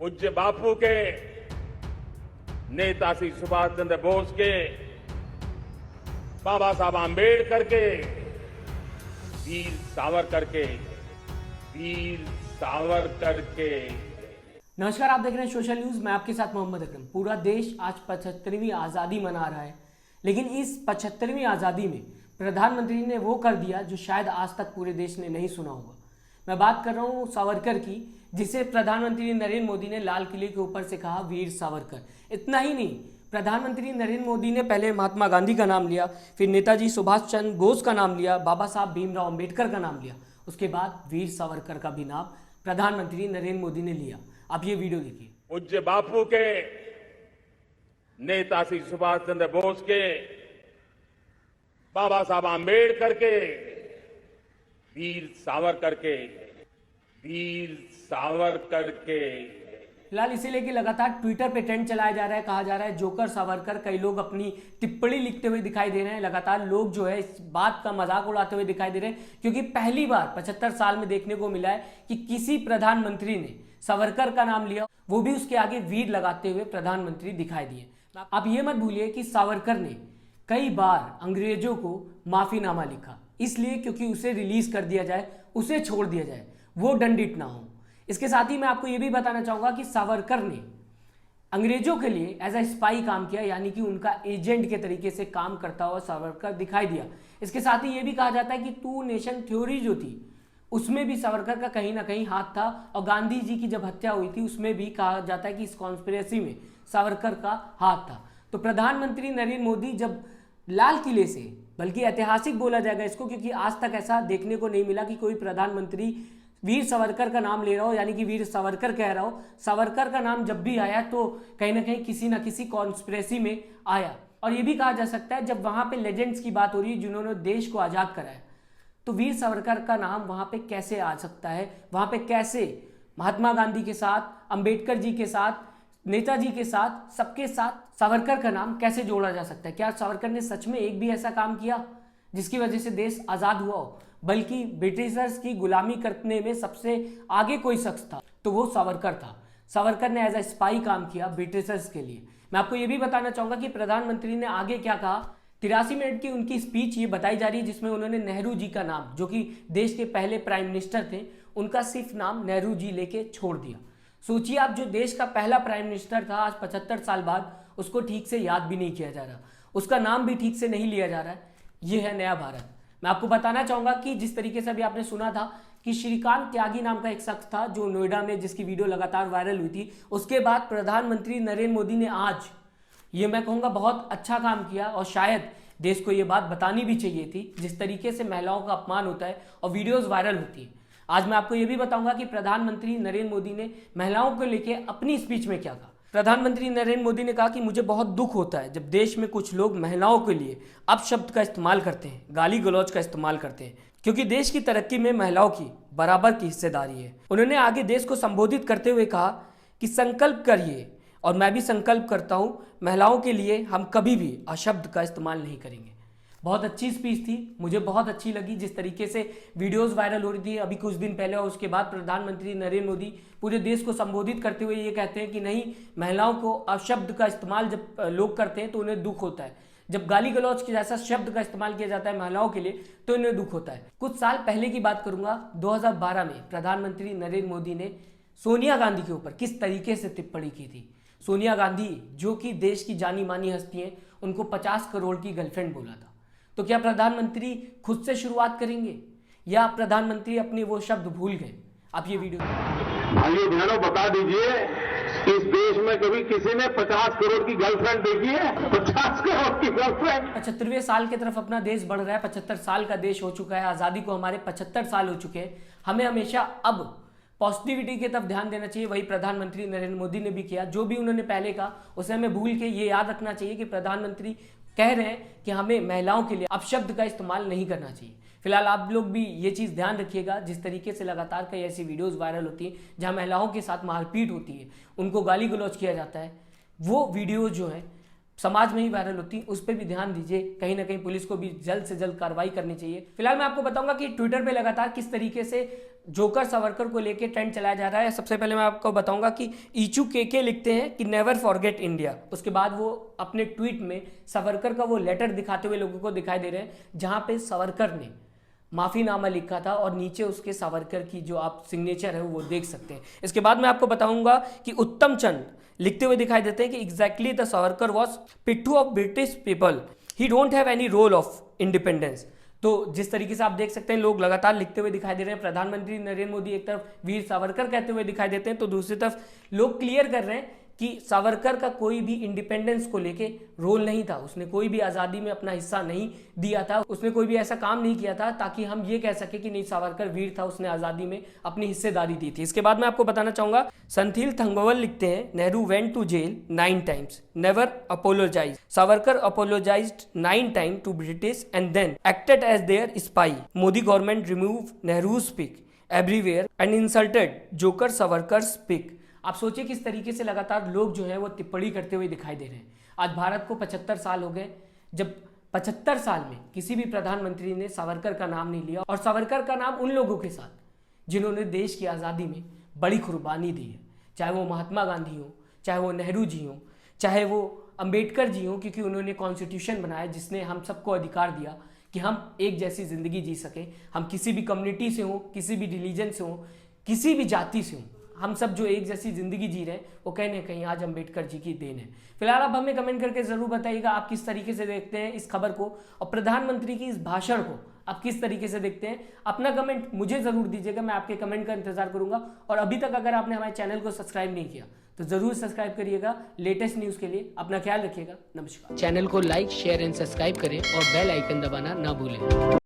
पूज्य बापू के, नेताजी सुभाष चंद्र बोस के, बाबा साहब आम्बेडकर के, वीर सावरकर के, वीर सावरकर के। नमस्कार, आप देख रहे हैं सोशल न्यूज। मैं आपके साथ मोहम्मद अकरम। पूरा देश आज 75वीं आज़ादी मना रहा है, लेकिन इस 75वीं आज़ादी में प्रधानमंत्री ने वो कर दिया जो शायद आज तक पूरे देश ने नहीं सुना होगा। मैं बात कर रहा हूँ सावरकर की, जिसे प्रधानमंत्री नरेंद्र मोदी ने लाल किले के ऊपर से कहा वीर सावरकर। इतना ही नहीं, प्रधानमंत्री नरेंद्र मोदी ने पहले महात्मा गांधी का नाम लिया, फिर नेताजी सुभाष चंद्र बोस का नाम लिया, बाबा साहब भीमराव अम्बेडकर का नाम लिया, उसके बाद वीर सावरकर का भी नाम प्रधानमंत्री नरेंद्र मोदी ने लिया। आप ये वीडियो देखिए। पूज्य बापू के, नेताजी सुभाष चंद्र बोस के, बाबा साहब आम्बेडकर के, वीर सावरकर के, वीर सावरकर के। फिलहाल इसे लेके लगातार ट्विटर पे ट्रेंड चलाया जा रहा है, कहा जा रहा है जोकर सावरकर। कई लोग अपनी टिप्पणी लिखते हुए दिखाई दे रहे हैं। लगातार लोग जो है इस बात का मजाक उड़ाते हुए दिखाई दे रहे हैं, क्योंकि पहली बार 75 साल में देखने को मिला है कि किसी प्रधानमंत्री ने सावरकर का नाम लिया, वो भी उसके आगे वीर लगाते हुए प्रधानमंत्री दिखाई दिए। आप ये मत भूलिए कि सावरकर ने कई बार अंग्रेजों को माफीनामा लिखा, इसलिए क्योंकि उसे रिलीज कर दिया जाए, उसे छोड़ दिया जाए, वो दंडित ना हो। इसके साथ ही मैं आपको यह भी बताना चाहूंगा कि सावरकर ने अंग्रेजों के लिए एज अ स्पाई काम किया, यानी कि उनका एजेंट के तरीके से काम करता हुआ सावरकर दिखाई दिया। इसके साथ ही यह भी कहा जाता है कि टू नेशन थ्योरी जो थी उसमें भी सावरकर का कहीं ना कहीं हाथ था, और गांधी जी की जब हत्या हुई थी उसमें भी कहा जाता है कि इस कॉन्स्पिरेसी में सावरकर का हाथ था। तो प्रधानमंत्री नरेंद्र मोदी जब लाल किले से, बल्कि ऐतिहासिक बोला जाएगा इसको, क्योंकि आज तक ऐसा देखने को नहीं मिला कि कोई प्रधानमंत्री वीर सावरकर का नाम ले रहा हो, यानी कि वीर सावरकर कह रहा हो। सावरकर का नाम जब भी आया तो कहीं ना कहीं किसी ना किसी कॉन्स्पिरेसी में आया। और यह भी कहा जा सकता है जब वहां पे लेजेंड्स की बात हो रही है जिन्होंने देश को आजाद कराया, तो वीर सावरकर का नाम वहां पे कैसे आ सकता है? वहां पे कैसे महात्मा गांधी के साथ, अंबेडकर जी के साथ, नेताजी के साथ, सबके साथ सावरकर का नाम कैसे जोड़ा जा सकता है? क्या सावरकर ने सच में एक भी ऐसा काम किया जिसकी वजह से देश आजाद हुआ हो? बल्कि ब्रिटिशर्स की गुलामी करने में सबसे आगे कोई शख्स था तो वो सावरकर था। सावरकर ने एज अ स्पाई काम किया ब्रिटिशर्स के लिए। मैं आपको ये भी बताना चाहूंगा कि प्रधानमंत्री ने आगे क्या कहा। 83 मिनट की उनकी स्पीच ये बताई जा रही है, जिसमें उन्होंने नेहरू जी का नाम, जो कि देश के पहले प्राइम मिनिस्टर थे, उनका सिर्फ नाम नेहरू जी लेके छोड़ दिया। सोचिए आप, जो देश का पहला प्राइम मिनिस्टर था, आज 75 साल बाद उसको ठीक से याद भी नहीं किया जा रहा, उसका नाम भी ठीक से नहीं लिया जा रहा है। ये है नया भारत। मैं आपको बताना चाहूंगा कि जिस तरीके से अभी आपने सुना था कि श्रीकांत त्यागी नाम का एक शख्स था जो नोएडा में, जिसकी वीडियो लगातार वायरल हुई थी, उसके बाद प्रधानमंत्री नरेंद्र मोदी ने आज ये मैं कहूंगा बहुत अच्छा काम किया, और शायद देश को ये बात बतानी भी चाहिए थी। जिस तरीके से महिलाओं का अपमान होता है और वीडियोस वायरल होती है, आज मैं आपको ये भी बताऊंगा कि प्रधानमंत्री नरेंद्र मोदी ने महिलाओं को लेकर अपनी स्पीच में क्या कहा। प्रधानमंत्री नरेंद्र मोदी ने कहा कि मुझे बहुत दुख होता है जब देश में कुछ लोग महिलाओं के लिए अपशब्द का इस्तेमाल करते हैं, गाली गलौज का इस्तेमाल करते हैं, क्योंकि देश की तरक्की में महिलाओं की बराबर की हिस्सेदारी है। उन्होंने आगे देश को संबोधित करते हुए कहा कि संकल्प करिए, और मैं भी संकल्प करता हूं, महिलाओं के लिए हम कभी भी अशब्द का इस्तेमाल नहीं करेंगे। बहुत अच्छी स्पीच थी, मुझे बहुत अच्छी लगी जिस तरीके से वीडियोस वायरल हो रही थी अभी कुछ दिन पहले, और उसके बाद प्रधानमंत्री नरेंद्र मोदी पूरे देश को संबोधित करते हुए ये कहते हैं कि नहीं, महिलाओं को अशब्द का इस्तेमाल जब लोग करते हैं तो उन्हें दुख होता है, जब गाली गलौज के जैसा शब्द का इस्तेमाल किया जाता है महिलाओं के लिए तो उन्हें दुख होता है। कुछ साल पहले की बात करूंगा, 2012 में प्रधानमंत्री नरेंद्र मोदी ने सोनिया गांधी के ऊपर किस तरीके से टिप्पणी की थी। सोनिया गांधी जो कि देश की जानी मानी हस्ती हैं, उनको 50 करोड़ की गर्लफ्रेंड बोला था। तो क्या प्रधानमंत्री खुद से शुरुआत करेंगे, या प्रधानमंत्री अपने वो शब्द भूल गए? आप ये वीडियो भाइयों बहनों बता दीजिए, इस देश में कभी किसी ने 50 करोड़ की गर्लफ्रेंड देखी है? 50 करोड़ की गर्लफ्रेंड। 75वें साल की तरफ अपना देश बढ़ रहा है। 75 साल का देश हो चुका है, आजादी को हमारे 75 साल हो चुके हैं। हमें हमेशा अब पॉजिटिविटी की तरफ ध्यान देना चाहिए। वही प्रधानमंत्री नरेंद्र मोदी ने भी किया। जो भी उन्होंने पहले कहा उसे हमें भूल के ये याद रखना चाहिए कि प्रधानमंत्री कह रहे हैं कि हमें महिलाओं के लिए अपशब्द का इस्तेमाल नहीं करना चाहिए। फिलहाल आप लोग भी ये चीज़ ध्यान रखिएगा, जिस तरीके से लगातार कई ऐसी वीडियोस वायरल होती हैं जहां महिलाओं के साथ मारपीट होती है, उनको गाली गलौज किया जाता है, वो वीडियो जो है समाज में ही वायरल होती, उस पर भी ध्यान दीजिए। कहीं ना कहीं पुलिस को भी जल्द से जल्द कार्रवाई करनी चाहिए। फिलहाल मैं आपको बताऊंगा कि ट्विटर पे लगातार किस तरीके से जोकर सावरकर को लेकर ट्रेंड चलाया जा रहा है। सबसे पहले मैं आपको बताऊंगा कि ईचू के लिखते हैं कि नेवर फॉरगेट इंडिया। उसके बाद वो अपने ट्वीट में सावरकर का वो लेटर दिखाते हुए लोगों को दिखाई दे रहे हैं, जहां पे सावरकर ने माफीनामा लिखा था और नीचे उसके सावरकर की जो आप सिग्नेचर है वो देख सकते हैं। इसके बाद मैं आपको बताऊंगा कि उत्तम चंद लिखते हुए दिखाई देते हैं कि एग्जैक्टली द सावरकर वॉज पिट्ठू of British people, he don't have any role of independence. तो जिस तरीके से आप देख सकते हैं लोग लगातार लिखते हुए दिखाई दे रहे हैं। प्रधानमंत्री नरेंद्र मोदी एक तरफ वीर सावरकर कहते हुए दिखाई देते हैं, तो दूसरी तरफ लोग क्लियर कर रहे हैं कि सावरकर का कोई भी इंडिपेंडेंस को लेके रोल नहीं था, उसने कोई भी आज़ादी में अपना हिस्सा नहीं दिया था, उसने कोई भी ऐसा काम नहीं किया था ताकि हम ये कह सके कि नहीं सावरकर वीर था, उसने आज़ादी में अपनी हिस्सेदारी दी थी। इसके बाद मैं आपको बताना चाहूंगा, संथील थंगवल लिखते हैं Nehru went to jail 9 times, never apologise. Savarkar apologised 9 time to British and then acted as their spy. Modi government remove Nehru's pic everywhere and insulted joker Savarkar's pic. आप सोचिए किस तरीके से लगातार लोग जो है वो टिप्पणी करते हुए दिखाई दे रहे हैं। आज भारत को 75 साल हो गए, जब 75 साल में किसी भी प्रधानमंत्री ने सावरकर का नाम नहीं लिया, और सावरकर का नाम उन लोगों के साथ जिन्होंने देश की आज़ादी में बड़ी कुर्बानी दी है, चाहे वो महात्मा गांधी हो, चाहे वो नेहरू जी हो, चाहे वो अंबेडकर जी हो, क्योंकि उन्होंने कॉन्स्टिट्यूशन बनाया जिसने हम सबको अधिकार दिया कि हम एक जैसी जिंदगी जी सकें। हम किसी भी कम्युनिटी से हों, किसी भी रिलीजन से हों, किसी भी जाति से हों, हम सब जो एक जैसी जिंदगी जी रहे हैं वो कहीं ना कहीं आज अंबेडकर जी की देन है। फिलहाल आप हमें कमेंट करके जरूर बताइएगा आप किस तरीके से देखते हैं इस खबर को, और प्रधानमंत्री की इस भाषण को आप किस तरीके से देखते हैं। अपना कमेंट मुझे जरूर दीजिएगा, मैं आपके कमेंट का इंतजार करूंगा। और अभी तक अगर आपने हमारे चैनल को सब्सक्राइब नहीं किया तो जरूर सब्सक्राइब करिएगा लेटेस्ट न्यूज के लिए। अपना ख्याल रखिएगा, नमस्कार। चैनल को लाइक, शेयर एंड सब्सक्राइब करें और बेल आइकन दबाना ना भूलें।